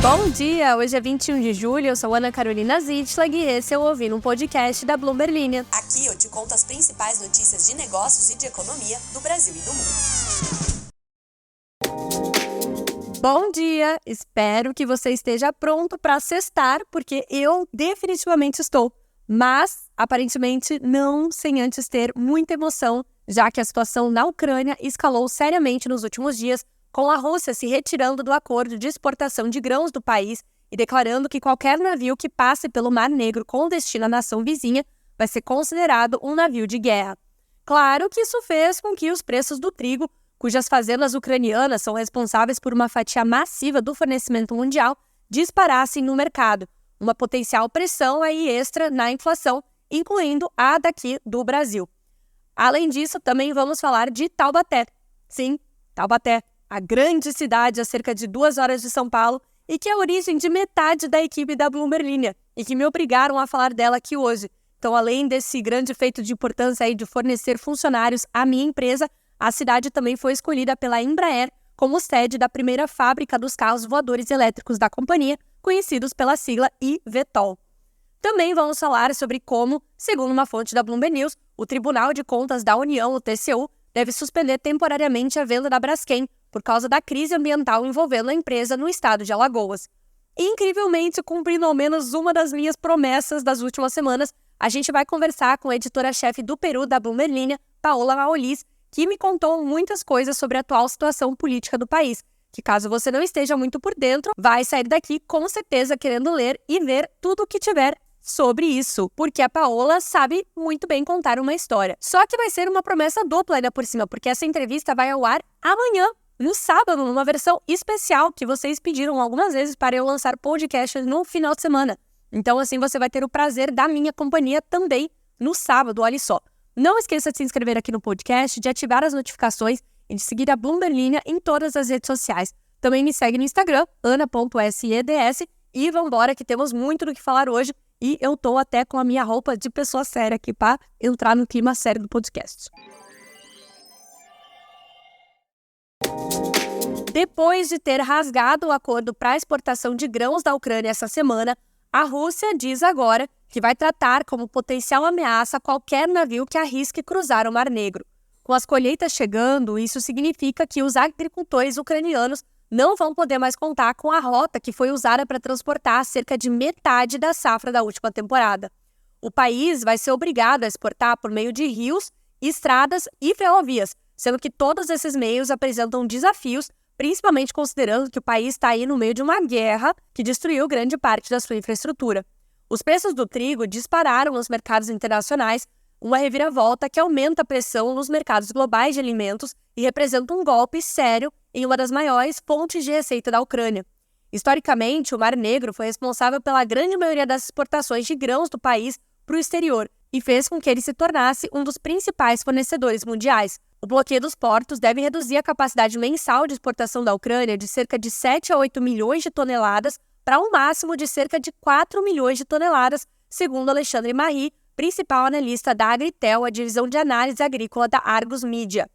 Bom dia! Hoje é 21 de julho, eu sou Ana Carolina Zitlag e esse é o Ouvindo um Podcast da Bloomberg Linha. Aqui eu te conto as principais notícias de negócios e de economia do Brasil e do mundo. Bom dia! Espero que você esteja pronto para sextar, porque eu definitivamente estou. Mas, aparentemente, não sem antes ter muita emoção, já que a situação na Ucrânia escalou seriamente nos últimos dias, com a Rússia se retirando do acordo de exportação de grãos do país e declarando que qualquer navio que passe pelo Mar Negro com destino à nação vizinha vai ser considerado um navio de guerra. Claro que isso fez com que os preços do trigo, cujas fazendas ucranianas são responsáveis por uma fatia massiva do fornecimento mundial, disparassem no mercado, uma potencial pressão aí extra na inflação, incluindo a daqui do Brasil. Além disso, também vamos falar de Taubaté. Sim, Taubaté, a grande cidade a cerca de 2 horas de São Paulo e que é a origem de metade da equipe da Bloomberg Linha e que me obrigaram a falar dela aqui hoje. Então, além desse grande feito de importância aí de fornecer funcionários à minha empresa, a cidade também foi escolhida pela Embraer como sede da primeira fábrica dos carros voadores elétricos da companhia, conhecidos pela sigla eVTOL. Também vamos falar sobre como, segundo uma fonte da Bloomberg News, o Tribunal de Contas da União, o TCU, deve suspender temporariamente a venda da Braskem por causa da crise ambiental envolvendo a empresa no estado de Alagoas. E, incrivelmente, cumprindo ao menos uma das minhas promessas das últimas semanas, a gente vai conversar com a editora-chefe do Peru da Bloomberg Linha, Paola Maolis, que me contou muitas coisas sobre a atual situação política do país, que caso você não esteja muito por dentro, vai sair daqui com certeza querendo ler e ver tudo o que tiver sobre isso, porque a Paola sabe muito bem contar uma história. Só que vai ser uma promessa dupla ainda por cima, porque essa entrevista vai ao ar amanhã, no sábado, numa versão especial que vocês pediram algumas vezes para eu lançar podcasts no final de semana. Então, assim, você vai ter o prazer da minha companhia também no sábado, olha só. Não esqueça de se inscrever aqui no podcast, de ativar as notificações e de seguir a Bloomberg Linha em todas as redes sociais. Também me segue no Instagram, ana.seds, e vambora que temos muito do que falar hoje e eu tô até com a minha roupa de pessoa séria aqui para entrar no clima sério do podcast. Depois de ter rasgado o acordo para a exportação de grãos da Ucrânia essa semana, a Rússia diz agora que vai tratar como potencial ameaça qualquer navio que arrisque cruzar o Mar Negro. Com as colheitas chegando, isso significa que os agricultores ucranianos não vão poder mais contar com a rota que foi usada para transportar cerca de metade da safra da última temporada. O país vai ser obrigado a exportar por meio de rios, estradas e ferrovias, sendo que todos esses meios apresentam desafios, principalmente considerando que o país está aí no meio de uma guerra que destruiu grande parte da sua infraestrutura. Os preços do trigo dispararam nos mercados internacionais, uma reviravolta que aumenta a pressão nos mercados globais de alimentos e representa um golpe sério em uma das maiores fontes de receita da Ucrânia. Historicamente, o Mar Negro foi responsável pela grande maioria das exportações de grãos do país para o exterior e fez com que ele se tornasse um dos principais fornecedores mundiais. O bloqueio dos portos deve reduzir a capacidade mensal de exportação da Ucrânia de cerca de 7 a 8 milhões de toneladas para um máximo de cerca de 4 milhões de toneladas, segundo Alexandre Marri, principal analista da Agritel, a divisão de análise agrícola da Argus Media.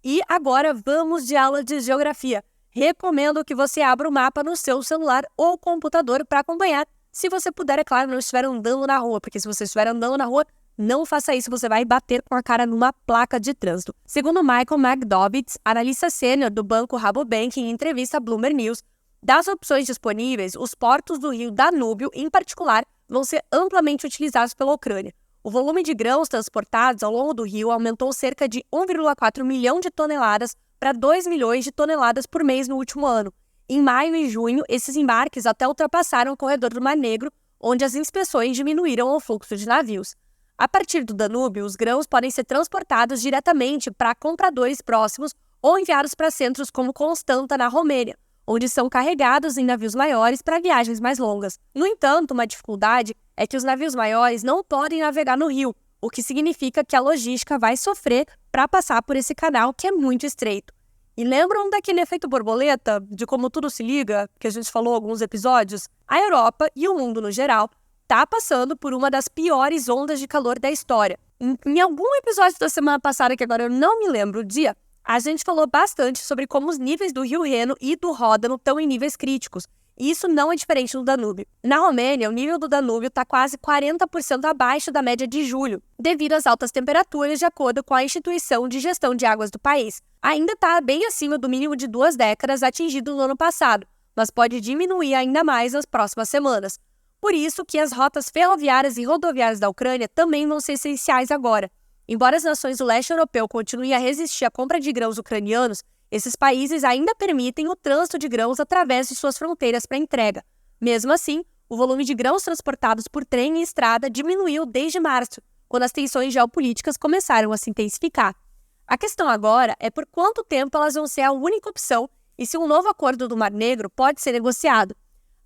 E agora vamos de aula de geografia. Recomendo que você abra o mapa no seu celular ou computador para acompanhar, se você puder, é claro, não estiver andando na rua, porque se você estiver andando na rua, não faça isso, você vai bater com a cara numa placa de trânsito. Segundo Michael McDovitz, analista sênior do banco Rabobank, em entrevista à Bloomberg News, das opções disponíveis, os portos do rio Danúbio, em particular, vão ser amplamente utilizados pela Ucrânia. O volume de grãos transportados ao longo do rio aumentou cerca de 1,4 milhão de toneladas para 2 milhões de toneladas por mês no último ano. Em maio e junho, esses embarques até ultrapassaram o corredor do Mar Negro, onde as inspeções diminuíram o fluxo de navios. A partir do Danúbio, os grãos podem ser transportados diretamente para compradores próximos ou enviados para centros como Constanta, na Romênia, onde são carregados em navios maiores para viagens mais longas. No entanto, uma dificuldade é que os navios maiores não podem navegar no rio, o que significa que a logística vai sofrer para passar por esse canal que é muito estreito. E lembram daquele efeito borboleta, de como tudo se liga, que a gente falou em alguns episódios? A Europa e o mundo no geral está passando por uma das piores ondas de calor da história. Em algum episódio da semana passada, que agora eu não me lembro o dia, a gente falou bastante sobre como os níveis do Rio Reno e do Ródano estão em níveis críticos. E isso não é diferente no Danúbio. Na Romênia, o nível do Danúbio está quase 40% abaixo da média de julho, devido às altas temperaturas, de acordo com a Instituição de Gestão de Águas do país. Ainda está bem acima do mínimo de 2 décadas atingido no ano passado, mas pode diminuir ainda mais nas próximas semanas. Por isso que as rotas ferroviárias e rodoviárias da Ucrânia também vão ser essenciais agora. Embora as nações do leste europeu continuem a resistir à compra de grãos ucranianos, esses países ainda permitem o trânsito de grãos através de suas fronteiras para entrega. Mesmo assim, o volume de grãos transportados por trem e estrada diminuiu desde março, quando as tensões geopolíticas começaram a se intensificar. A questão agora é por quanto tempo elas vão ser a única opção e se um novo acordo do Mar Negro pode ser negociado.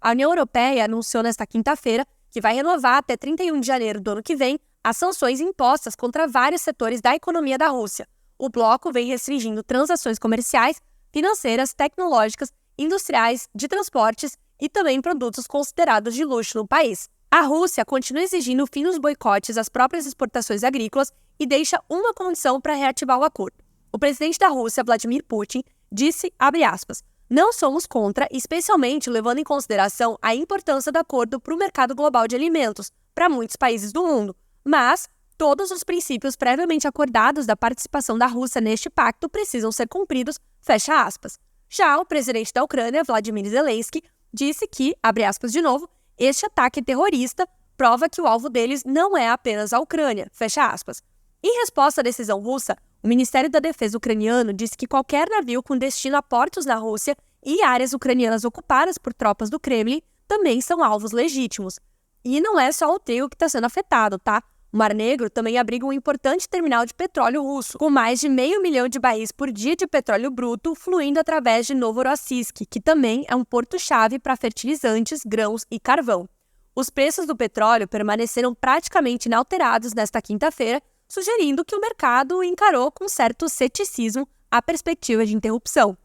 A União Europeia anunciou nesta quinta-feira que vai renovar até 31 de janeiro do ano que vem as sanções impostas contra vários setores da economia da Rússia. O bloco vem restringindo transações comerciais, financeiras, tecnológicas, industriais, de transportes e também produtos considerados de luxo no país. A Rússia continua exigindo o fim dos boicotes às próprias exportações agrícolas e deixa uma condição para reativar o acordo. O presidente da Rússia, Vladimir Putin, disse, abre aspas, não somos contra, especialmente levando em consideração a importância do acordo para o mercado global de alimentos, para muitos países do mundo, mas todos os princípios previamente acordados da participação da Rússia neste pacto precisam ser cumpridos, fecha aspas. Já o presidente da Ucrânia, Vladimir Zelensky, disse que, abre aspas de novo, este ataque terrorista prova que o alvo deles não é apenas a Ucrânia, fecha aspas. Em resposta à decisão russa, o Ministério da Defesa ucraniano disse que qualquer navio com destino a portos na Rússia e áreas ucranianas ocupadas por tropas do Kremlin também são alvos legítimos. E não é só o trigo que está sendo afetado, tá? O Mar Negro também abriga um importante terminal de petróleo russo, com mais de 500 mil de barris por dia de petróleo bruto fluindo através de Novorossiysk, que também é um porto-chave para fertilizantes, grãos e carvão. Os preços do petróleo permaneceram praticamente inalterados nesta quinta-feira, sugerindo que o mercado encarou com certo ceticismo a perspectiva de interrupção.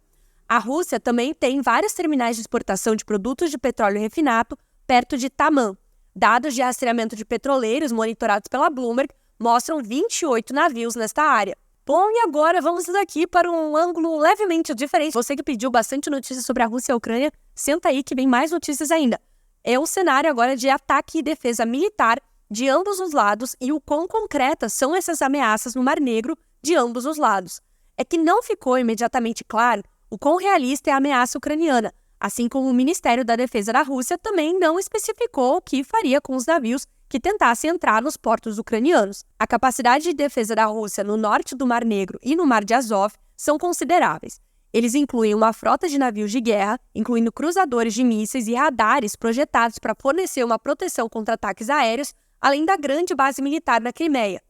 A Rússia também tem vários terminais de exportação de produtos de petróleo refinado perto de Taman. Dados de rastreamento de petroleiros monitorados pela Bloomberg mostram 28 navios nesta área. Bom, e agora vamos daqui para um ângulo levemente diferente. Você que pediu bastante notícias sobre a Rússia e a Ucrânia, senta aí que vem mais notícias ainda. É um cenário agora de ataque e defesa militar de ambos os lados e o quão concretas são essas ameaças no Mar Negro de ambos os lados. É que não ficou imediatamente claro o quão realista é a ameaça ucraniana, assim como o Ministério da Defesa da Rússia também não especificou o que faria com os navios que tentassem entrar nos portos ucranianos. A capacidade de defesa da Rússia no norte do Mar Negro e no Mar de Azov são consideráveis. Eles incluem uma frota de navios de guerra, incluindo cruzadores de mísseis e radares projetados para fornecer uma proteção contra ataques aéreos, além da grande base militar na Crimeia.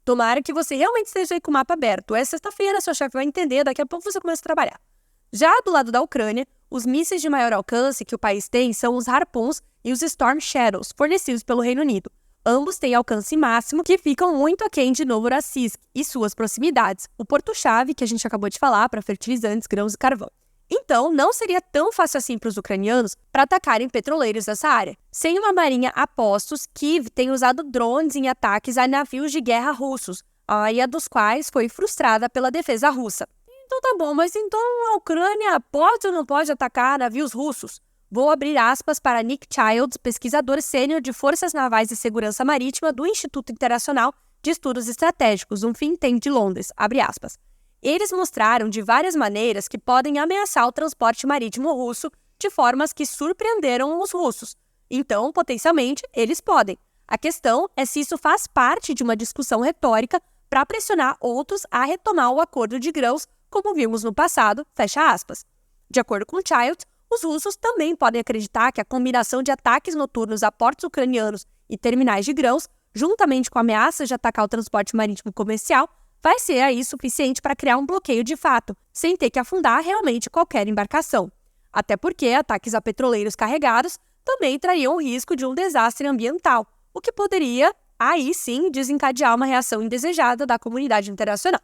Tomara que você realmente esteja aí com o mapa aberto. É sexta-feira, seu chefe vai entender, daqui a pouco você começa a trabalhar. Já do lado da Ucrânia, os mísseis de maior alcance que o país tem são os Harpoons e os Storm Shadows, fornecidos pelo Reino Unido. Ambos têm alcance máximo, que ficam muito aquém de Novorossiysk e suas proximidades, o porto-chave que a gente acabou de falar para fertilizantes, grãos e carvão. Então, não seria tão fácil assim para os ucranianos para atacarem petroleiros dessa área. Sem uma marinha a postos, Kiev tem usado drones em ataques a navios de guerra russos, a maioria dos quais foi frustrada pela defesa russa. Então tá bom, mas então a Ucrânia pode ou não pode atacar navios russos? Vou abrir aspas para Nick Childs, pesquisador sênior de Forças Navais e Segurança Marítima do Instituto Internacional de Estudos Estratégicos, um think tank de Londres, abre aspas. Eles mostraram de várias maneiras que podem ameaçar o transporte marítimo russo de formas que surpreenderam os russos. Então, potencialmente, eles podem. A questão é se isso faz parte de uma discussão retórica para pressionar outros a retomar o acordo de grãos, como vimos no passado, fecha aspas. De acordo com Childs, os russos também podem acreditar que a combinação de ataques noturnos a portos ucranianos e terminais de grãos, juntamente com ameaças de atacar o transporte marítimo comercial, vai ser aí suficiente para criar um bloqueio de fato, sem ter que afundar realmente qualquer embarcação. Até porque ataques a petroleiros carregados também trariam o risco de um desastre ambiental, o que poderia, aí sim, desencadear uma reação indesejada da comunidade internacional.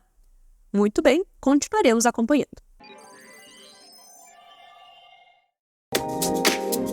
Muito bem, continuaremos acompanhando.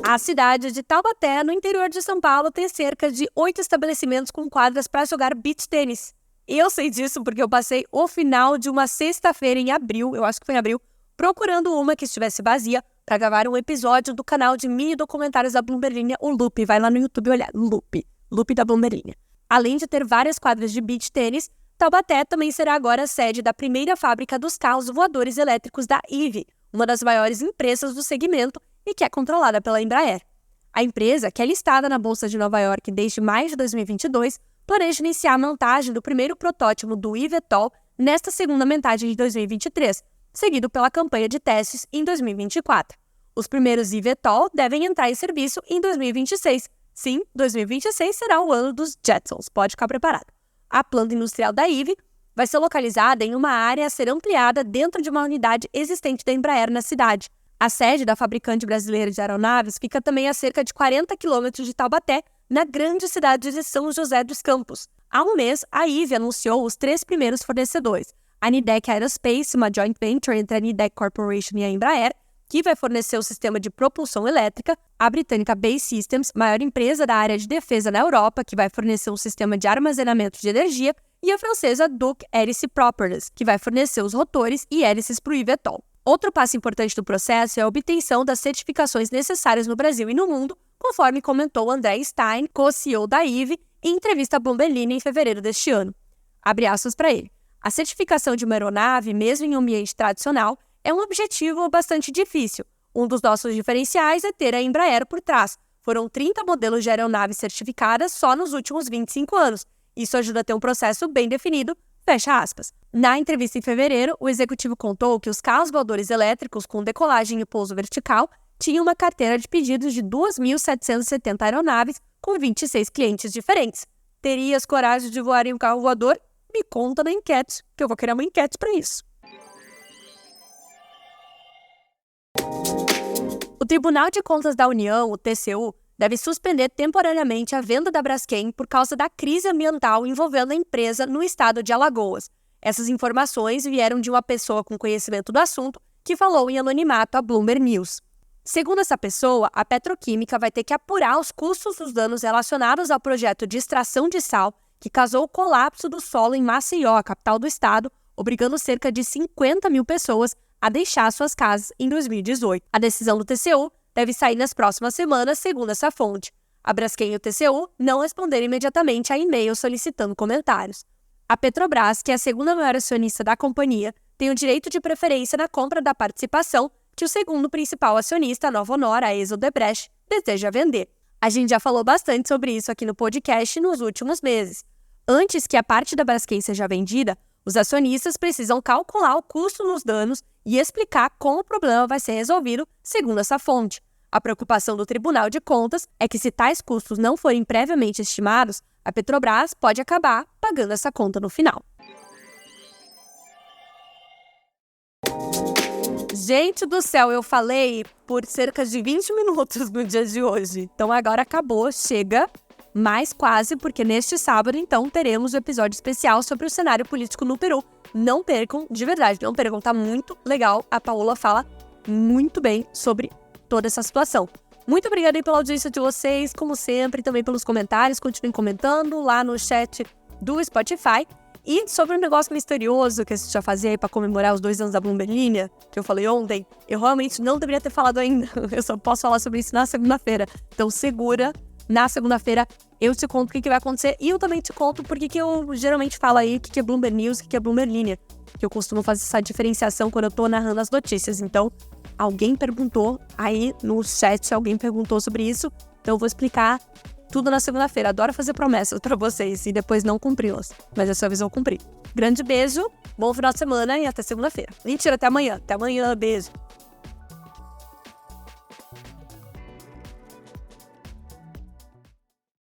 A cidade de Taubaté, no interior de São Paulo, tem cerca de 8 estabelecimentos com quadras para jogar beach tênis. Eu sei disso porque eu passei o final de uma sexta-feira em abril, eu acho que foi em abril, procurando uma que estivesse vazia para gravar um episódio do canal de mini documentários da Bloomberg Linha, o Loop. Vai lá no YouTube olhar, Loop da Bloomberg Linha. Além de ter várias quadras de beach tênis, Taubaté também será agora a sede da primeira fábrica dos carros voadores elétricos da Eve, uma das maiores empresas do segmento e que é controlada pela Embraer. A empresa, que é listada na Bolsa de Nova York desde maio de 2022, planeja iniciar a montagem do primeiro protótipo do eVTOL nesta segunda metade de 2023, seguido pela campanha de testes em 2024. Os primeiros eVTOL devem entrar em serviço em 2026. Sim, 2026 será o ano dos Jetsons, pode ficar preparado. A planta industrial da Eve vai ser localizada em uma área a ser ampliada dentro de uma unidade existente da Embraer na cidade. A sede da fabricante brasileira de aeronaves fica também a cerca de 40 quilômetros de Taubaté, na grande cidade de São José dos Campos. Há um mês, a Eve anunciou os 3 primeiros fornecedores. A Nidec Aerospace, uma joint venture entre a Nidec Corporation e a Embraer, que vai fornecer o sistema de propulsão elétrica, a britânica Base Systems, maior empresa da área de defesa na Europa, que vai fornecer um sistema de armazenamento de energia, e a francesa Duke Hélice Properties, que vai fornecer os rotores e hélices para o eVTOL. Outro passo importante do processo é a obtenção das certificações necessárias no Brasil e no mundo, conforme comentou André Stein, co-CEO da Eve, em entrevista à Bloomberg Linha em fevereiro deste ano. Abre aspas para ele. A certificação de uma aeronave, mesmo em um ambiente tradicional, é um objetivo bastante difícil. Um dos nossos diferenciais é ter a Embraer por trás. Foram 30 modelos de aeronaves certificadas só nos últimos 25 anos. Isso ajuda a ter um processo bem definido, fecha aspas. Na entrevista em fevereiro, o executivo contou que os carros voadores elétricos com decolagem e pouso vertical tinham uma carteira de pedidos de 2.770 aeronaves com 26 clientes diferentes. Terias coragem de voar em um carro voador? Me conta na enquete, que eu vou criar uma enquete para isso. O Tribunal de Contas da União, o TCU, deve suspender temporariamente a venda da Braskem por causa da crise ambiental envolvendo a empresa no estado de Alagoas. Essas informações vieram de uma pessoa com conhecimento do assunto que falou em anonimato à Bloomberg News. Segundo essa pessoa, a petroquímica vai ter que apurar os custos dos danos relacionados ao projeto de extração de sal que causou o colapso do solo em Maceió, a capital do estado, obrigando cerca de 50 mil pessoas a deixar suas casas em 2018. A decisão do TCU deve sair nas próximas semanas, segundo essa fonte. A Braskem e o TCU não responderam imediatamente a e-mail solicitando comentários. A Petrobras, que é a segunda maior acionista da companhia, tem o direito de preferência na compra da participação que o segundo principal acionista, a Nova Honor, a ex-Odebrecht, deseja vender. A gente já falou bastante sobre isso aqui no podcast nos últimos meses. Antes que a parte da Braskem seja vendida, os acionistas precisam calcular o custo dos danos e explicar como o problema vai ser resolvido, segundo essa fonte. A preocupação do Tribunal de Contas é que, se tais custos não forem previamente estimados, a Petrobras pode acabar pagando essa conta no final. Gente do céu, eu falei por cerca de 20 minutos no dia de hoje. Então agora acabou, chega, mas quase, porque neste sábado, então, teremos o episódio especial sobre o cenário político no Peru. Não percam, de verdade, não percam, tá muito legal. A Paola fala muito bem sobre toda essa situação. Muito obrigada aí pela audiência de vocês, como sempre, também pelos comentários. Continuem comentando lá no chat do Spotify. E sobre um negócio misterioso que a gente já fazia aí pra comemorar os 2 anos da Bloomberg Linha, que eu falei ontem, eu realmente não deveria ter falado ainda. Eu só posso falar sobre isso na segunda-feira. Então segura, na segunda-feira eu te conto o que vai acontecer. E eu também te conto porque que eu geralmente falo aí o que é Bloomberg News, o que é Bloomberg Linha. Que eu costumo fazer essa diferenciação quando eu tô narrando as notícias. Então, alguém perguntou aí no chat, alguém perguntou sobre isso. Então eu vou explicar tudo na segunda-feira. Adoro fazer promessas pra vocês e depois não cumpri-las. Mas dessa vez eu cumpri. Grande beijo, bom final de semana e até segunda-feira. Mentira, até amanhã. Até amanhã, beijo.